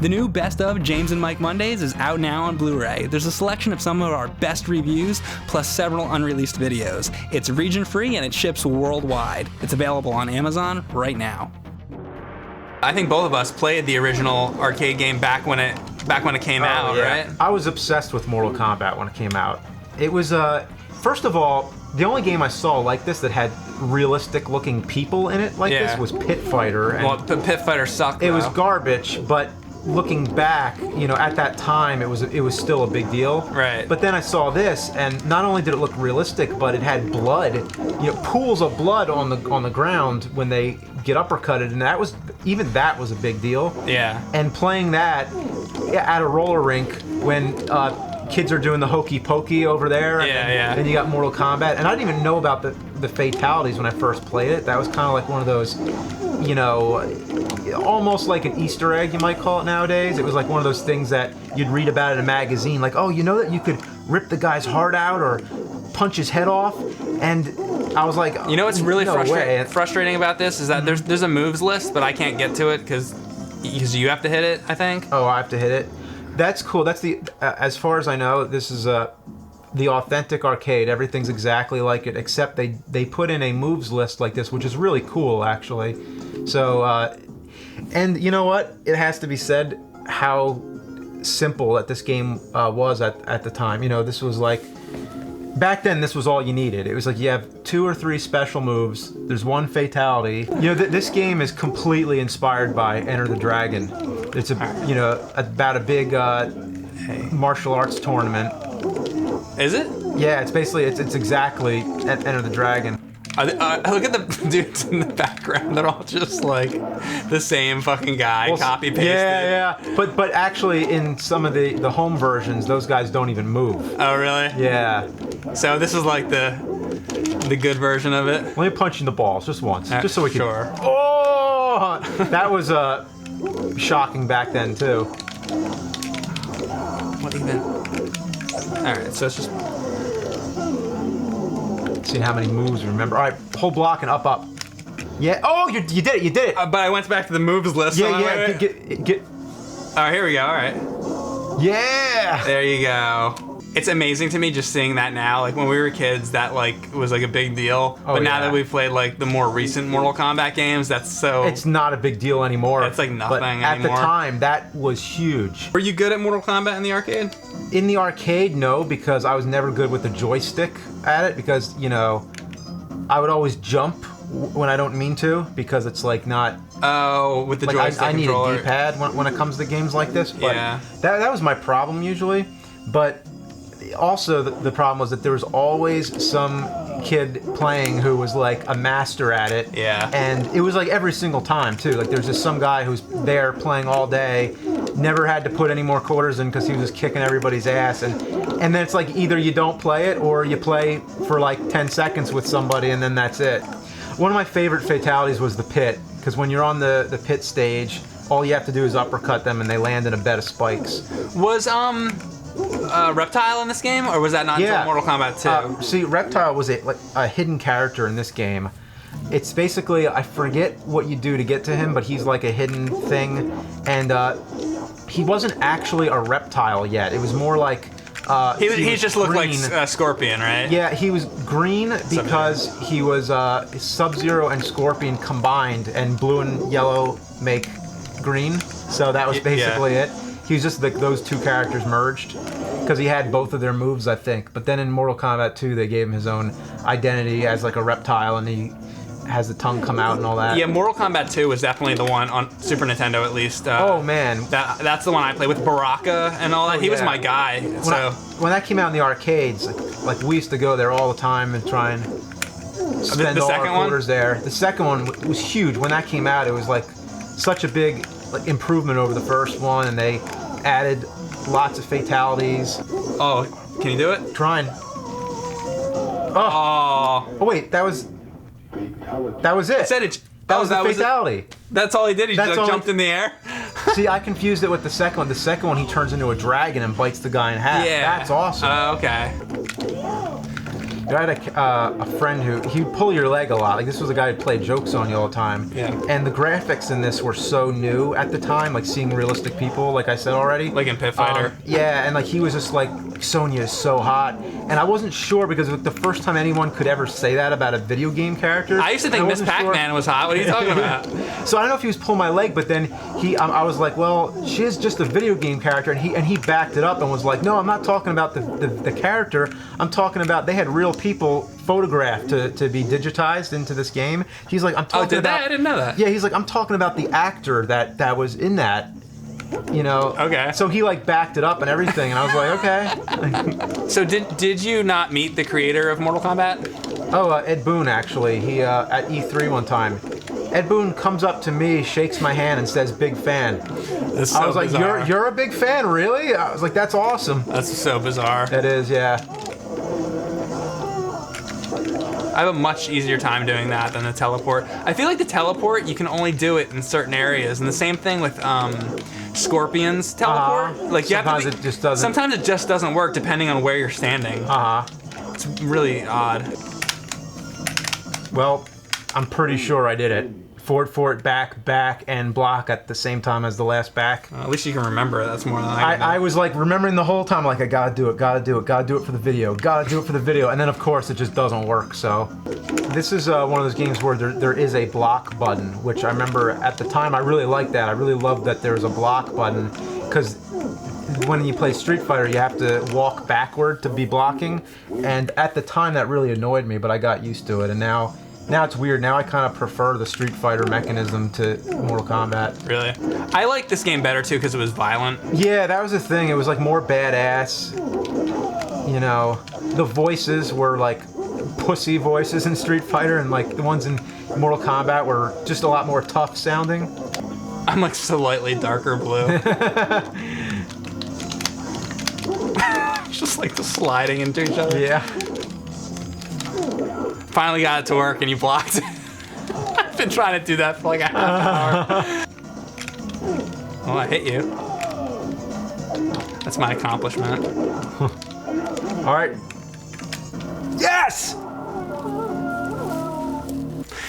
The new Best of James and Mike Mondays is out now on Blu-ray. There's a selection of some of our best reviews, plus several unreleased videos. It's region-free and it ships worldwide. It's available on Amazon right now. I think both of us played the original arcade game back when it came out, right? I was obsessed with Mortal Kombat when it came out. It was, first of all, the only game I saw like this that had realistic-looking people in it like this was Pit Fighter. Well, the Pit Fighter sucked, It was garbage, but looking back, you know, at that time, it was still a big deal. Right. But then I saw this, and not only did it look realistic, but it had blood, you know, pools of blood on the ground when they get uppercutted, and that was a big deal. Yeah. And playing that at a roller rink when kids are doing the hokey pokey over there, and then you got Mortal Kombat, and I didn't even know about the fatalities when I first played it. That was kind of like one of those, you know, almost like an Easter egg, you might call it nowadays. It was like one of those things that you'd read about in a magazine, like, oh, you know that you could rip the guy's heart out or punch his head off, and I was like, you know what's really no frustrating about this is that there's a moves list, but I can't get to it because you have to hit it, I think. Oh, I have to hit it. That's cool. That's the as far as I know, this is the authentic arcade. Everything's exactly like it, except they put in a moves list like this, which is really cool, actually. So, and you know what? It has to be said how simple that this game was at the time. You know, this was like, back then, this was all you needed. It was like you have 2 or 3 special moves. There's one fatality. You know, this game is completely inspired by Enter the Dragon. It's about a big martial arts tournament. Is it? Yeah, it's basically it's exactly Enter the Dragon. Look at the dudes in the background. They're all just like the same fucking guy, copy pasted. Yeah. But actually, in some of the home versions, those guys don't even move. Oh, really? Yeah. So this is like the good version of it. Let me punch you in the balls just once, just so we can. Sure. Oh, that was shocking back then too. What even? All right, so it's just. Seeing how many moves you remember. All right, hold block and up. Yeah. Oh, you did it. You did it. But I went back to the moves list. Yeah. Get. All right, here we go. All right. Yeah. There you go. It's amazing to me just seeing that now. Like when we were kids, that like was like a big deal. Oh, but now that we've played like the more recent Mortal Kombat games, that's so. It's not a big deal anymore. It's like nothing anymore. At the time, that was huge. Were you good at Mortal Kombat in the arcade? In the arcade, no, because I was never good with the joystick at it. Because you know, I would always jump when I don't mean to, because it's like not. Oh, with the like joystick I need controller. a D-pad when it comes to games like this. But yeah. That was my problem usually, but. Also, the problem was that there was always some kid playing who was like a master at it. Yeah. And it was like every single time too. Like there's just some guy who's there playing all day, never had to put any more quarters in because he was just kicking everybody's ass. And then it's like either you don't play it or you play for like 10 seconds with somebody and then that's it. One of my favorite fatalities was the pit, because when you're on the pit stage, all you have to do is uppercut them and they land in a bed of spikes. Was Reptile in this game, or was that not until Mortal Kombat 2? See, Reptile was a hidden character in this game. It's basically, I forget what you do to get to him, but he's like a hidden thing, and he wasn't actually a reptile yet. It was more like he just looked green. like Scorpion, right? Yeah, he was green because he was Sub-Zero and Scorpion combined, and blue and yellow make green. So that was basically it. He was just those two characters merged, because he had both of their moves, I think. But then in Mortal Kombat 2, they gave him his own identity as like a reptile, and he has the tongue come out and all that. Yeah, Mortal Kombat 2 was definitely the one on Super Nintendo, at least. Oh man, that's the one I played with Baraka and all that. He was my guy. When that came out in the arcades, like we used to go there all the time and try and spend all our quarters there. The second one was huge. When that came out, it was like such a big improvement over the first one, and they added lots of fatalities. Oh, can you do it? Trying. Oh wait, that was it. I said it. That was the fatality. That's all he did. He just jumped in the air. See, I confused it with the second one. The second one, he turns into a dragon and bites the guy in half. Yeah. That's awesome. Okay. I had a friend who he'd pull your leg a lot. Like this was a guy who played jokes on you all the time. Yeah. And the graphics in this were so new at the time, like seeing realistic people, like I said already. Like in Pit Fighter. Yeah, and like he was just like, Sonya is so hot. And I wasn't sure because it was the first time anyone could ever say that about a video game character. I used to think Miss Pac-Man was hot. What are you talking about? So I don't know if he was pulling my leg, but then I was like, well, she is just a video game character, and he backed it up and was like, no, I'm not talking about the character. I'm talking about they had real people photographed to be digitized into this game. He's like, I'm talking about. I didn't know that. Yeah, he's like, I'm talking about the actor that was in that. You know. Okay. So he like backed it up and everything, and I was like, okay. So did you not meet the creator of Mortal Kombat? Oh, Ed Boon actually. He at E3 one time. Ed Boon comes up to me, shakes my hand, and says, "Big fan." That's so I was like, bizarre. "You're a big fan, really?" I was like, "That's awesome." That's so bizarre. It is, yeah. I have a much easier time doing that than the teleport. I feel like the teleport, you can only do it in certain areas, and the same thing with Scorpion's teleport. Like you sometimes have to it just doesn't. Sometimes it just doesn't work depending on where you're standing. It's really odd. Well, I'm pretty sure I did it. Forward, back, and block at the same time as the last back. At least you can remember it. That's more than I can. I was like remembering the whole time, like I gotta do it for the video, and then of course it just doesn't work. So this is one of those games where there is a block button, which I remember at the time I really liked that. I really loved that there was a block button because when you play Street Fighter, you have to walk backward to be blocking, and at the time that really annoyed me, but I got used to it, and now it's weird. Now I kind of prefer the Street Fighter mechanism to Mortal Kombat. Really? I like this game better too because it was violent. Yeah, that was the thing. It was like more badass. You know, the voices were like pussy voices in Street Fighter, and like the ones in Mortal Kombat were just a lot more tough sounding. I'm like slightly darker blue. Just like the sliding into each other. Yeah. Finally got it to work and you blocked it. I've been trying to do that for like a half hour. Oh, I hit you. That's my accomplishment. All right. Yes!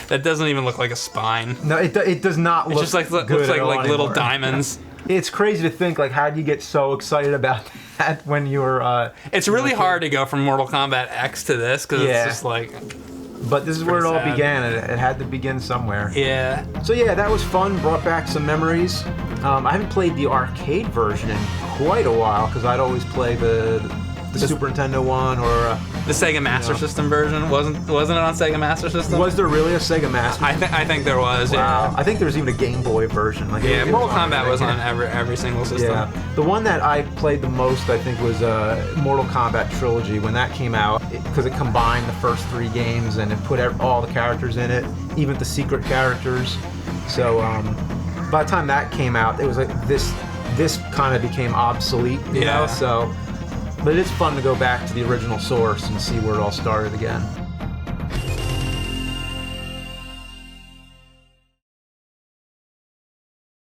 That doesn't even look like a spine. No, it does not look. It's just like good looks at all like little anymore. diamonds. It's crazy to think like how do you get so excited about that when you were. It's really hard to go from Mortal Kombat X to this because it's just like. But this is where it all sad. began, and it had to begin somewhere. Yeah. So yeah, that was fun. Brought back some memories. I haven't played the arcade version in quite a while because I'd always play the Super Nintendo one or the Sega Master System version wasn't it on Sega Master System? Was there really a Sega Master? I think there was. Wow. Yeah. I think there was even a Game Boy version. Like Yeah, it Mortal was on Kombat was on everything. every single system. Yeah, the one that I played the most, I think, was Mortal Kombat Trilogy when that came out, because it combined the first 3 games and it put all the characters in it, even the secret characters. So by the time that came out, it was like this kind of became obsolete, you know. So, but it's fun to go back to the original source and see where it all started again.